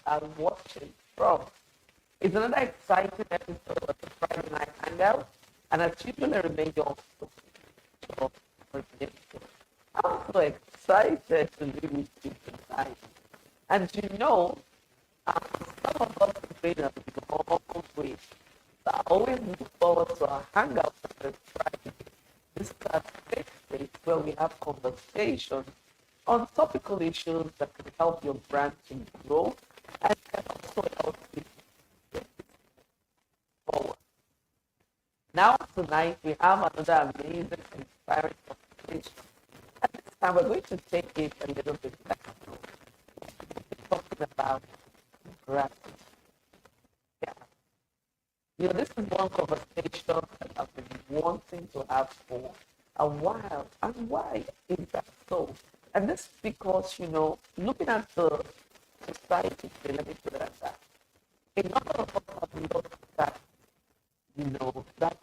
are watching from. It's another exciting episode of the Friday Night Hangout, and as usual, I remain your host. I'm so excited to be with you tonight. And some of us have been a long way. So I always look forward to our Hangout on Friday. This is our safe space where we have conversations on topical issues that can help your brand to grow and can also help you forward. Now, tonight, we have another amazing, inspiring conversation. And this time, we're going to take it a little bit back. We're talking about gratitude. Yeah. This is one conversation that I've been wanting to have for a while. And why is that so? And this is because, looking at the society, let me put it like that. A number of us have looked at, that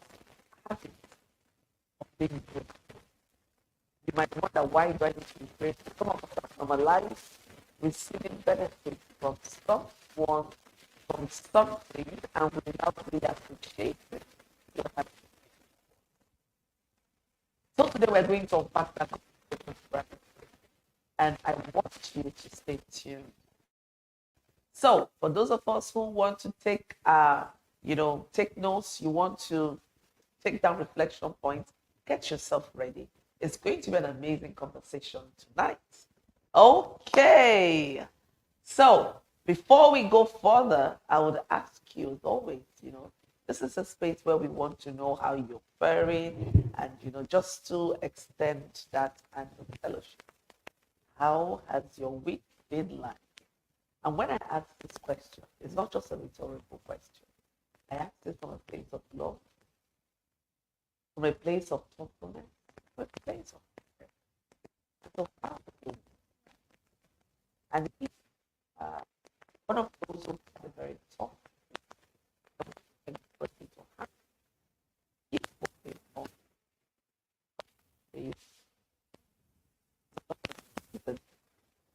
habit of being grateful. You might wonder why do I need to be grateful? Some of us have normalized receiving benefits from someone, from something, and we now really appreciate it. So today we're going to unpack that conversation, and I want you to stay tuned. So for those of us who want to take take notes, you want to take down reflection points, get yourself ready. It's going to be an amazing conversation tonight. Okay. So before we go further, I would ask you, as always, this is a space where we want to know how you're faring and, just to extend that kind of fellowship. How has your week been like? And when I ask this question, it's not just a rhetorical question. I ask it from a place of love, from a place of thoughtfulness, from a place of care. So how do you? And if one of those who are very tough,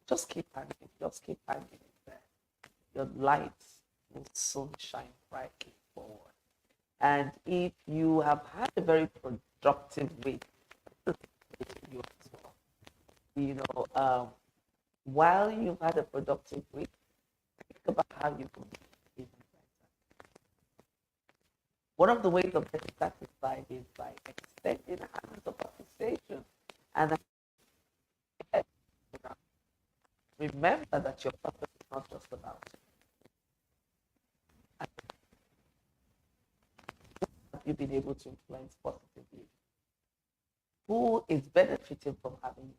just keep hanging in there. Your lights will soon shine brightly forward. And if you have had a very productive week, you as well. While you've had a productive week, think about how you can be even better. One of the ways of getting satisfied is by extending hands of appreciation. And remember that your purpose is not just about you being able to influence positively. Who is benefiting from having you?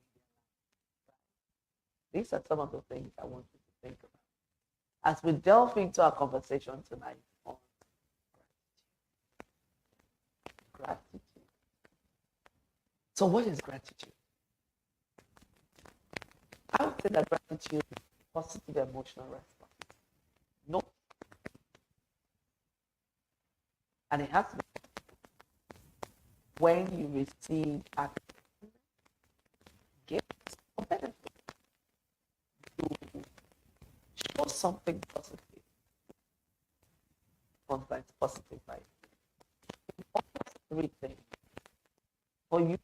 These are some of the things I want you to think about as we delve into our conversation tonight on gratitude. So what is gratitude? I would say that gratitude is positive emotional response. No. And it has to be when you receive a gift or benefit. You show something positive. Sometimes positive, right? Three things. For you to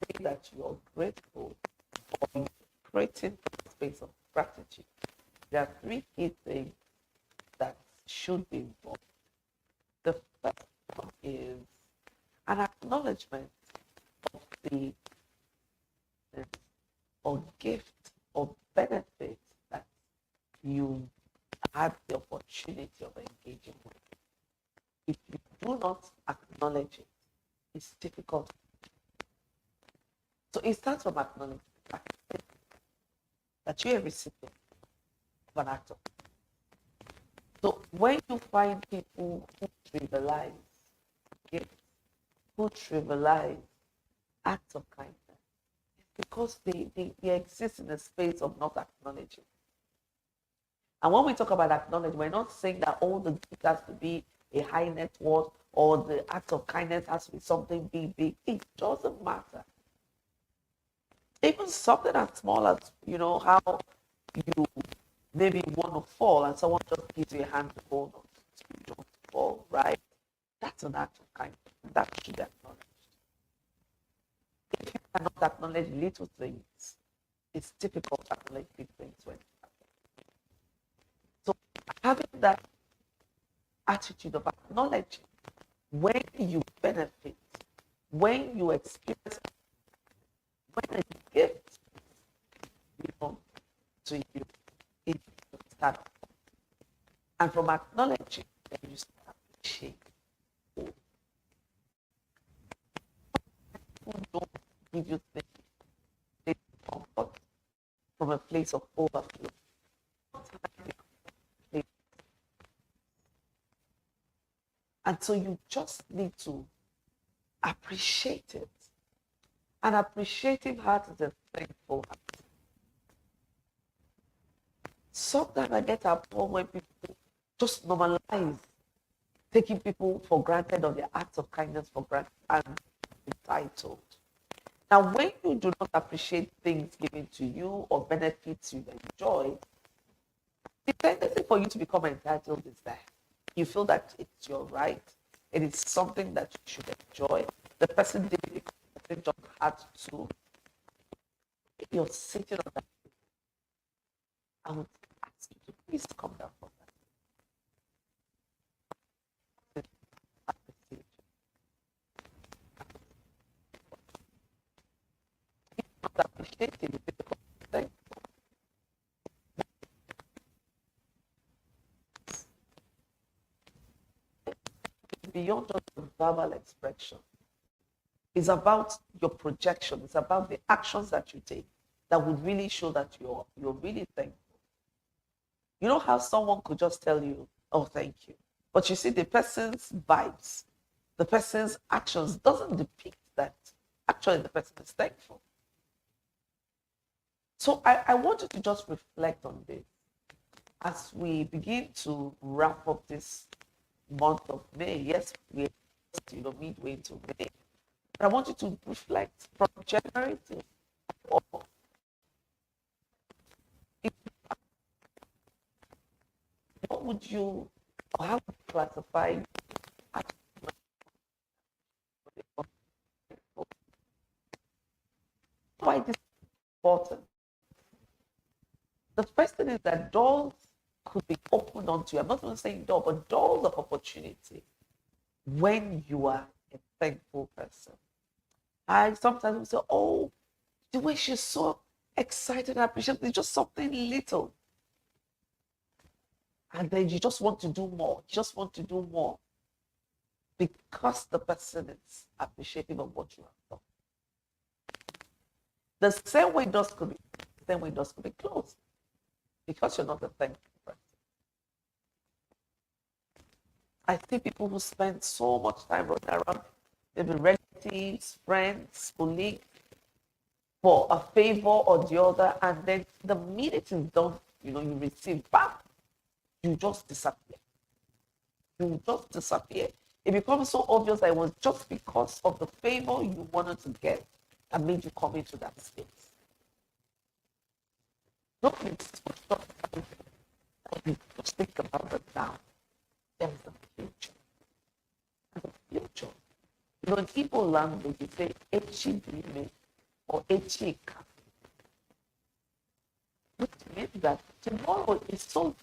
say that you're grateful or you're creating a space of gratitude, there are three key things that should be involved. The first one is an acknowledgement of the or gift or benefit that you had the opportunity of engaging with. If you do not acknowledge it, it's difficult. So it starts from acknowledgement that you're a recipient of an act of. So when you find people who trivialize gifts, who trivialize acts of kindness, it's because they exist in a space of not acknowledging. And when we talk about acknowledgement, we're not saying that all the gift has to be a high net worth or the act of kindness has to be something big. It doesn't matter. Even something as small as, how you maybe you want to fall and someone just gives you a hand to hold on, so you don't fall, right? That's an act of kindness. That should be acknowledged. If you cannot acknowledge little things, it's difficult to acknowledge big things when it happens. So having that attitude of acknowledging when you benefit, when you experience, when a gift given to you, it start. And from acknowledging, then you start to shake. People don't give you things, they comfort from a place of overflow. And so you just need to appreciate it. An appreciative heart is a thankful heart. Sometimes I get to a point where people just normalize taking people for granted or their acts of kindness for granted and entitled. Now, when you do not appreciate things given to you or benefits you enjoy, the tendency for you to become entitled is there. You feel that it's your right. It is something that you should enjoy. The person did it because the person just had to. If you're sitting on that, I would ask you to please come down from that. If not appreciating it, because beyond just the verbal expression. It's about your projection. It's about the actions that you take that would really show that you're really thankful. You know how someone could just tell you, oh, thank you. But you see the person's vibes, the person's actions doesn't depict that actually the person is thankful. So I want you to just reflect on this as we begin to wrap up this month of May. Yes, we're midway into May. But I want you to reflect from January to August. What would you, or how would you classify why this is important? The first thing is that doors could be opened onto you. I'm not even saying door, but doors of opportunity when you are a thankful person. I sometimes will say, oh, the way she's so excited and appreciative, it's just something little. And then you just want to do more. You just want to do more. Because the person is appreciative of what you have done. The same way doors could be closed. Because you're not a thankful person. I see people who spend so much time running around, maybe relatives, friends, colleagues, for a favor or the other, and then the minute is done, you receive back, you just disappear. You just disappear. It becomes so obvious that it was just because of the favor you wanted to get that made you come into that space. Don't just think about the now. There is the future. And the future. In Igbo language, you say echi dime or echi ka. Which means that tomorrow is so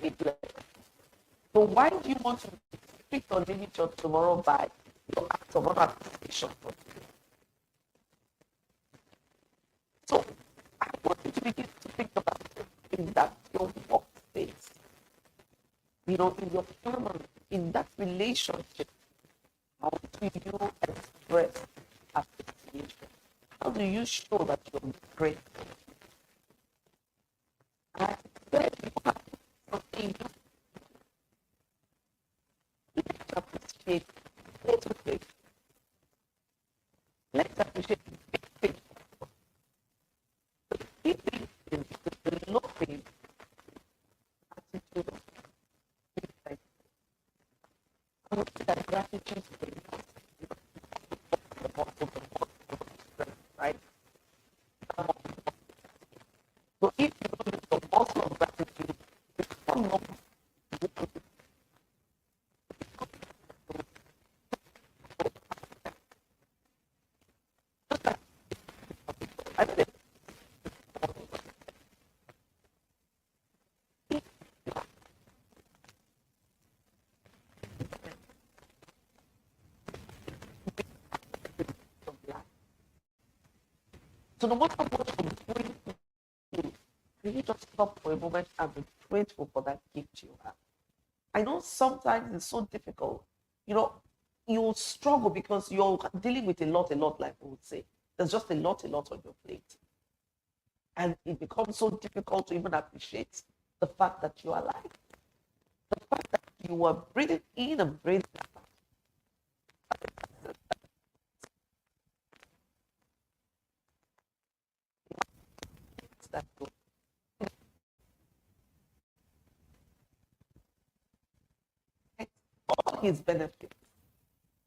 big. So why do you want to restrict or limit your tomorrow by your act of appreciation for today? So I want you to begin to think about it in that your workspace, in your family, in that relationship. How do you express appreciation? How do you show that you're grateful? I said you have something. Let's appreciate little things. Let's appreciate big things. The big thing is the low thing attitude of being thankful. I would say that gratitude is the muscle of strength, right? So if you don't use the muscle of gratitude, gratitude, become more I think of life. So no matter what you're going through, can you just stop for a moment and be grateful for that gift you have? I know sometimes it's so difficult. You know, you struggle because you're dealing with a lot, like we would say. There's just a lot on your plate. And it becomes so difficult to even appreciate the fact that you are alive, the fact that you are breathing in and breathing out. That all his benefits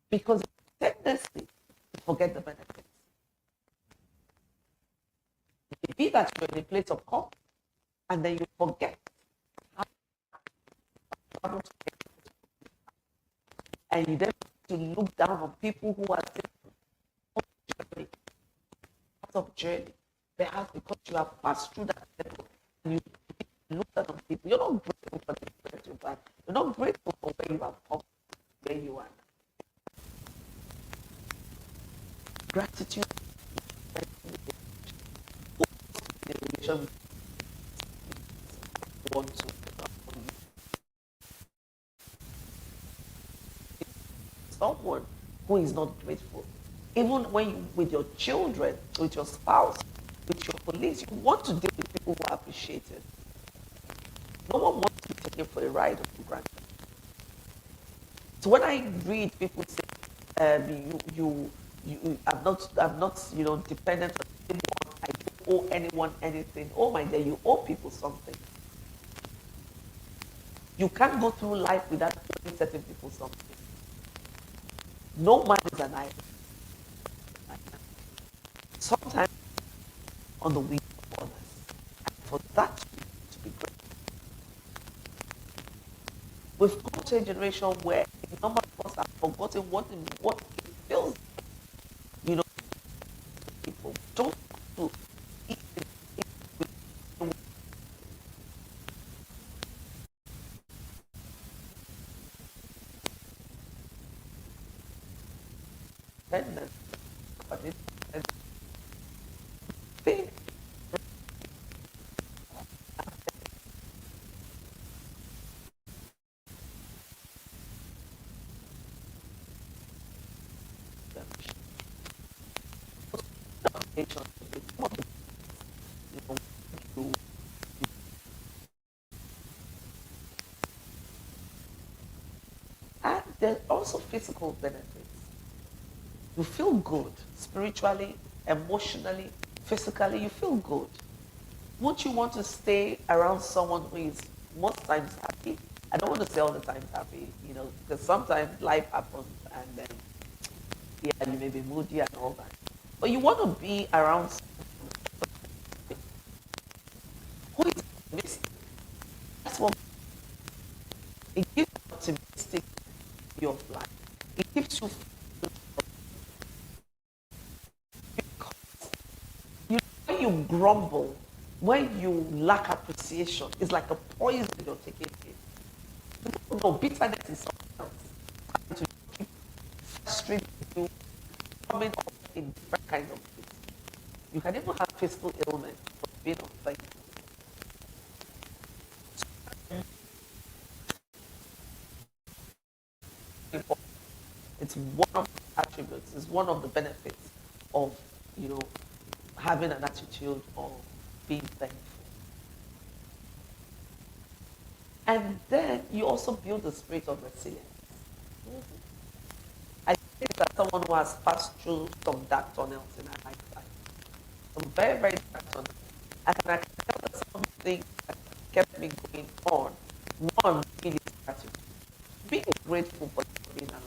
because tendency to forget the benefits. It be that you're in a place of comfort and then you forget how to and you then to look down on people who are still part of journey. Perhaps because you have passed through that level and you look down on people. You're not grateful for the experience you've had. You're not grateful for where you have come, where you are. Gratitude in relation with want to someone who is not grateful. Even when you with your children, with your spouse, with your colleagues, you want to deal with people who are appreciated. No one wants to be taken for a ride or for granted. So when I read people say, I'm not, dependent on anyone. I don't owe anyone anything. Oh my God, you owe people something. You can't go through life without owing certain people something. No man is an island. Sometimes on the weak of others. And for that to be great. We've come to a generation where a number of us have forgotten what it feels, you know, people don't do it with independence, but it's a thing that nation, you know, you, and there's also physical benefits. You feel good spiritually, emotionally, physically, you feel good. Won't you want to stay around someone who is most times happy? I don't want to say all the time happy, because sometimes life happens and then, yeah, you may be moody and all that. But you want to be around someone who is optimistic. That's what it gives you optimistic view of life. It gives you when you grumble, when you lack appreciation, it's like a poison you're taking in. No, bitterness is something else. To keep frustrating you, coming up in different kinds of ways. You can even have physical ailment for being unthankful. It's one of the attributes, it's one of the benefits of, you know, having an attitude of being thankful. And then you also build the spirit of resilience. Mm-hmm. I think that someone who has passed through some dark tunnels in her lifetime, some very, very dark tunnels, and I can tell that something that kept me going on, one being is gratitude, being grateful for being alive.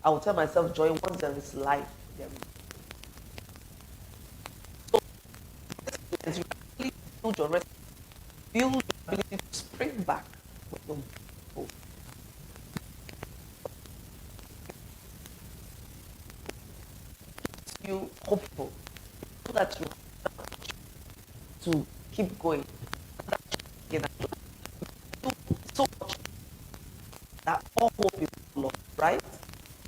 I will tell myself, Joy, once there is life, there is. sense, you actually build your build your ability to spring back when you're grateful. You hopeful so that you to keep going. You know, so much that all hope is lost, right?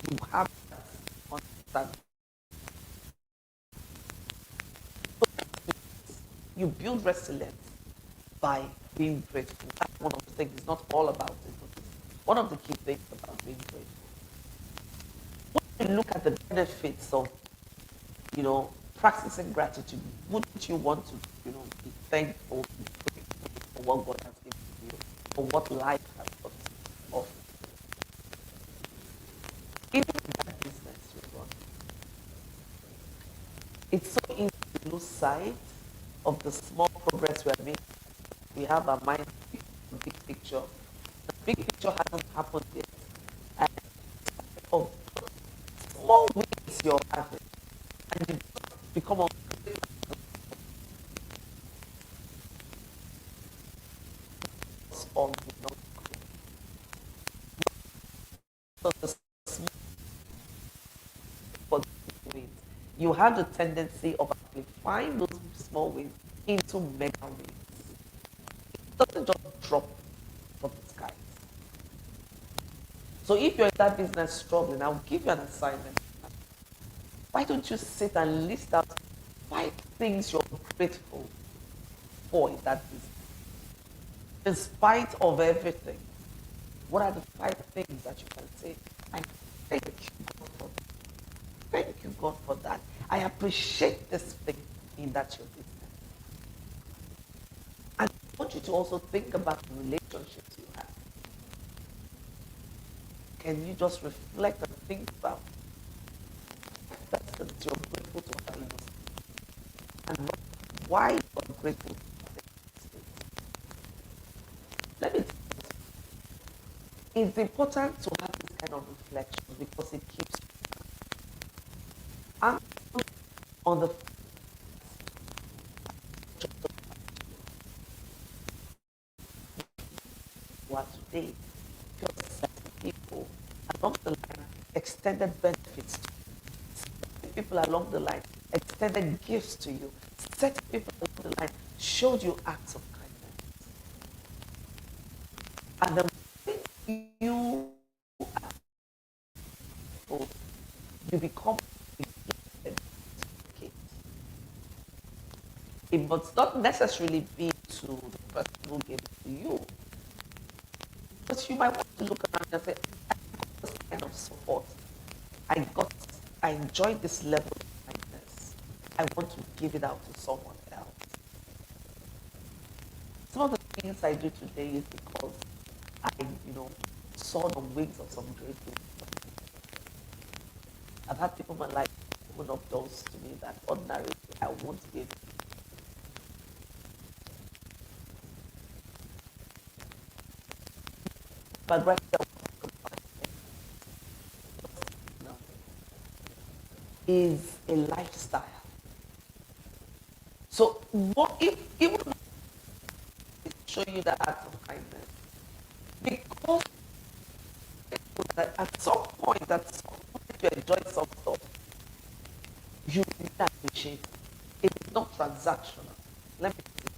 You have that understanding. You build resilience by being grateful. That's one of the things. It's not all about it, but it's one of the key things about being grateful. When you look at the benefits of, practicing gratitude, wouldn't you want to, be thankful, be grateful for what God has given you, for what life has got to offer? Even in that business you run, it's so easy to lose sight of the small progress we are making. We have our mind on the big picture. The big picture hasn't happened yet. And of small wins you're having, and you become on the small wins. You have the tendency of amplifying those small wins into mega wins. It doesn't just drop from the skies. So if you're in that business struggling, I'll give you an assignment. Why don't you sit and list out 5 things you're grateful for in that business? In spite of everything, what are the 5 things that you can say? I thank you, God, for that. Thank you, God, for that. I appreciate this thing in that your business. And I want you to also think about the relationships you have. Can you just reflect and think about that you're grateful to have and why you're grateful for this? Let me tell you, it's important to have this kind of reflection because it keeps I'm on the what today because certain people along the line extended benefits to you. Certain people along the line extended gifts to you. Certain people along the line showed you acts of kindness. And then you you become a gift. It must not necessarily be to the person who gave it to you. But you might want to look around and say, I got this kind of support. I got, I enjoyed this level of kindness. I want to give it out to someone else. Some of the things I do today is because I, saw the wings of some great things. I've had people in my life open up doors to me that ordinarily I won't be able to. But right now is a lifestyle. So what if even show you the act of kindness? Because at some point you enjoy some stuff, you really appreciate it. It's not transactional. Let me see.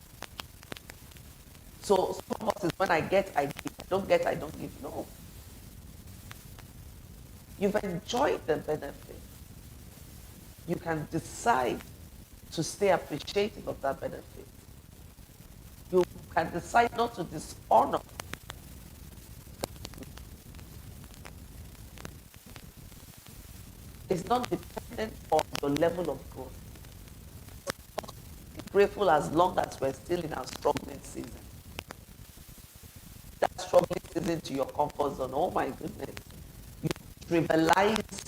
So some of us is when I get, I give. I don't get, I don't give. No. You've enjoyed the benefit. You can decide to stay appreciative of that benefit. You can decide not to dishonor. It's not dependent on your level of growth. Be grateful as long as we're still in our struggling season. That struggling season to your comfort zone, oh my goodness. You trivialize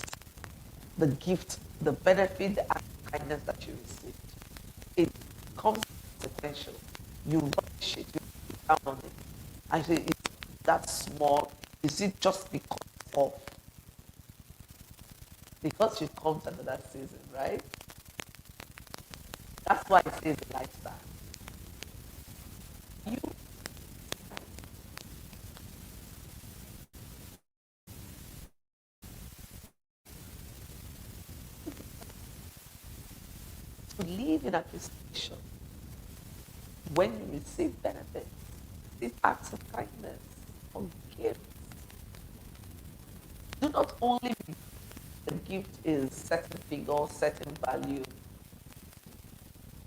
the gift, the benefit, the act of kindness that you received. It becomes essential. You rush it, you count on it. I say, it's that small. Is it just because you come to another season, right? That's why it says a lifestyle. You to live in appreciation when you receive benefits, these acts of kindness or gifts. Do not only be the gift is certain figure, certain value.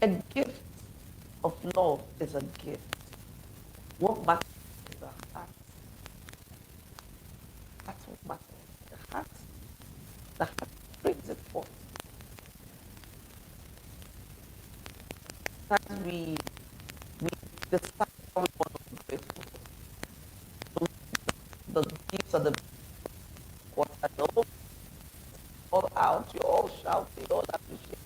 A gift of love is a gift. What matters is the heart. That's what matters. The heart brings it forth. That we decide how we want to be grateful. So the gifts are the quarter, all out, you're all shouting, all appreciating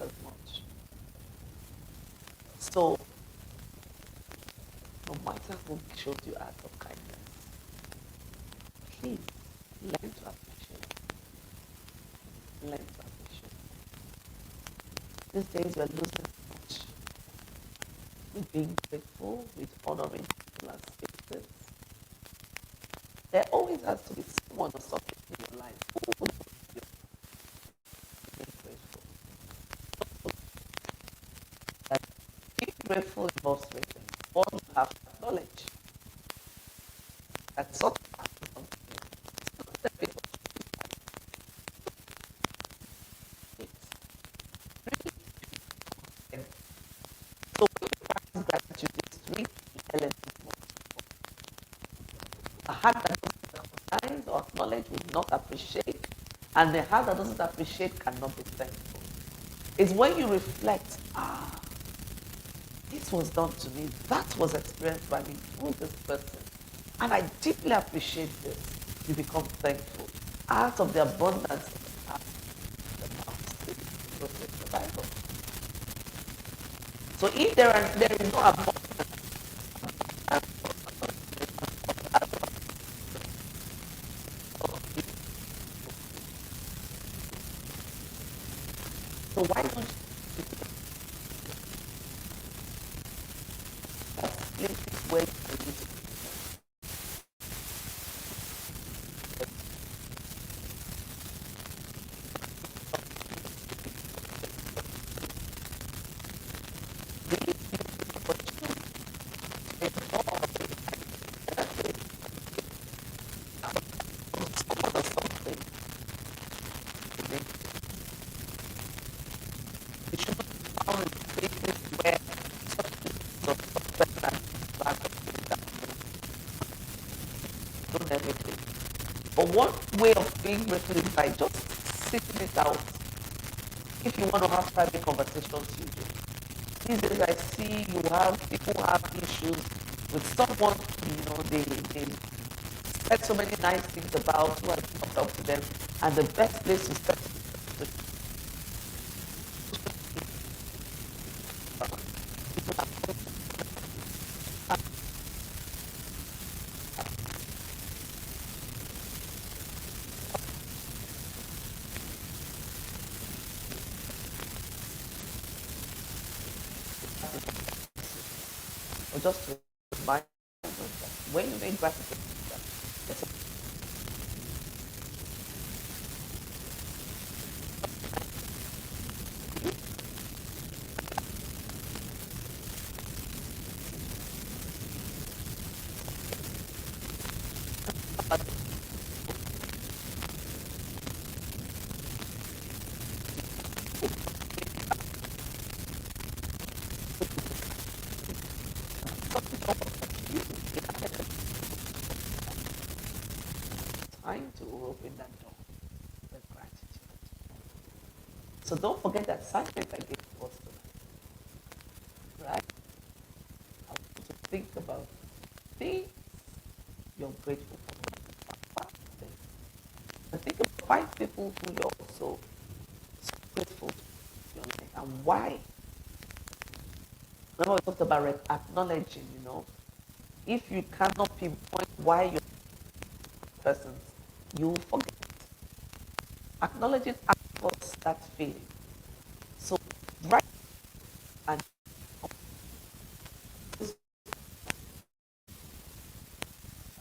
as much. So no matter who shows you acts of kindness, please learn to appreciate. Learn to appreciate. These days we're losing much with being grateful, with honoring people as spaces. There always has to be someone or something in your life who will be grateful. Like being grateful involves three things. One, you have to acknowledge that something happened something bit of it. Really. So when you practice gratitude, it's three elements. A heart that doesn't recognize or acknowledge will not appreciate, and the heart that doesn't appreciate cannot be thankful. It's when you reflect, this was done to me, that was experienced by me through this person, and I deeply appreciate this. You become thankful. Out of the abundance of the heart, the mouth speaks, the Bible. So if there is no abundance, so why don't you places where you can use someone or something? It should not be found in places where such places of success and bad don't ever do. But one way of being grateful is by just sitting it out. If you want to have private conversations, you do. These days I see people have issues with someone, they said so many nice things about who has not helped them, and the best place to start to or just to remind them that when you make gratitude, it's time to open that door with gratitude. So don't forget that assignment I gave to us tonight, right? I want you to think about things you're grateful for. Five things. And think of 5 people who you're also so grateful to in your life and why. Remember we talked about acknowledging, if you cannot pinpoint why you're persons, you forget. Acknowledge it afterwards that feeling. So right and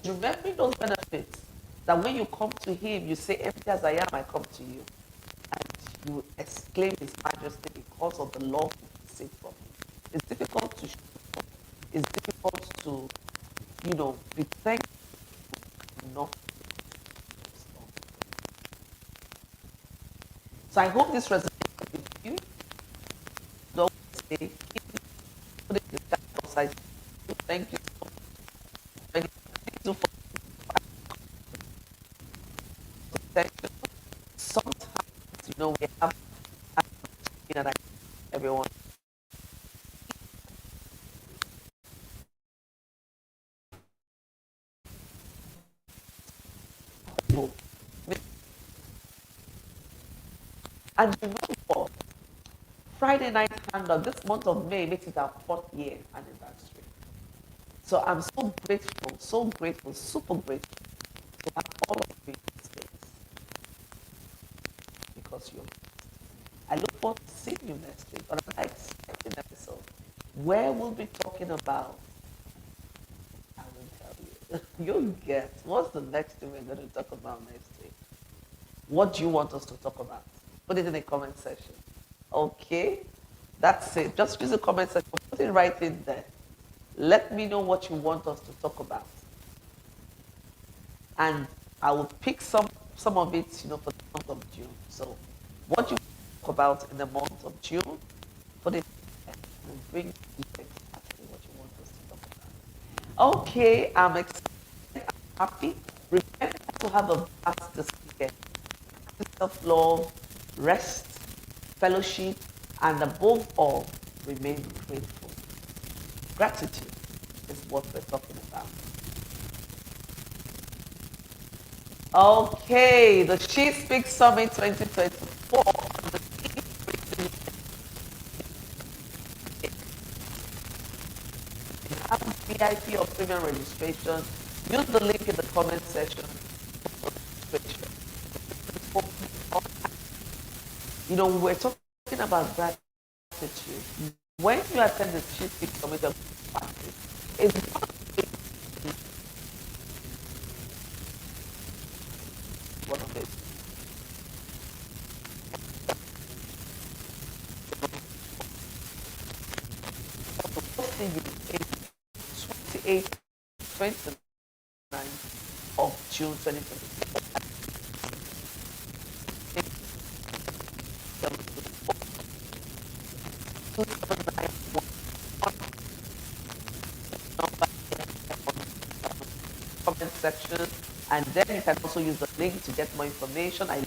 remembering those benefits that when you come to him, you say, empty as I am, I come to you. And you exclaim his majesty because of the love you receive from him. It's difficult to show. It's difficult to, be thankful enough. So I hope this resonates with you. Don't say, put it in the chat box. Thank you so much. Thank you for attention. Sometimes, we have and I everyone. And you know what? Friday night hangout, this month of May makes it our 4th year anniversary. So I'm so grateful, super grateful to have all of you in this space because you're. I look forward to seeing you next week on an exciting episode where we'll be talking about. I will tell you. You'll get. What's the next thing we're going to talk about next week? What do you want us to talk about? Put it in the comment section. Okay? That's it. Just use the comment section. Put it right in there. Let me know what you want us to talk about. And I will pick some of it, for the month of June. So what you talk about in the month of June, put it there and bring exactly what you want us to talk about. Okay, I'm excited. I'm happy. Remember to have a blast this weekend. Self-love, rest, fellowship, and above all, remain grateful. Gratitude is what we're talking about. Okay, the She Speaks Summit 2024. You have VIP or premium registration. Use the link in the comment section for registration. We're talking about gratitude. When you attend the She Speaks Summit practice, it's one of it. See you in 28, 29 of June 2024. Comment section, and then you can also use the link to get more information. I